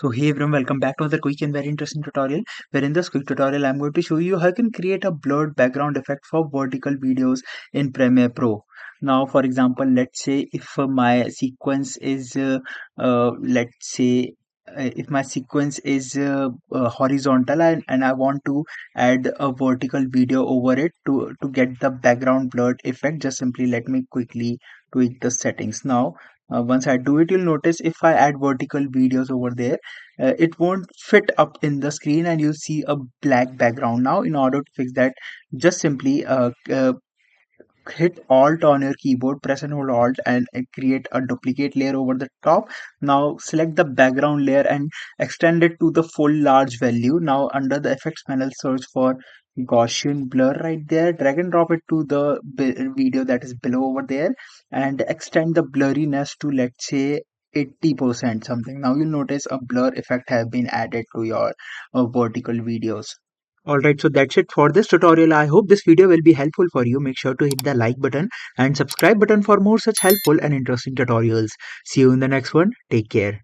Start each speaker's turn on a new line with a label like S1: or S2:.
S1: So hey everyone, welcome back to another quick and very interesting tutorial, where in this quick tutorial I'm going to show you how you can create a blurred background effect for vertical videos in Premiere Pro. Now for example, let's say if my sequence is if my sequence is horizontal and I want to add a vertical video over it to get the background blurred effect, just simply let me quickly tweak the settings. Now once I do it, you'll notice if I add vertical videos over there, it won't fit up in the screen and you'll see a black background. Now in order to fix that, just simply hit alt on your keyboard, press and hold alt, and create a duplicate layer over the top. Now select the background layer and extend it to the full large value. Now under the effects panel, search for Gaussian blur right there, drag and drop it to the video that is below over there, and extend the blurriness to, let's say, 80% something. Now you'll notice a blur effect has been added to your vertical videos. Alright, so that's it for this tutorial. I hope this video will be helpful for you. Make sure to hit the like button and subscribe button for more such helpful and interesting tutorials. See you in the next one. Take care.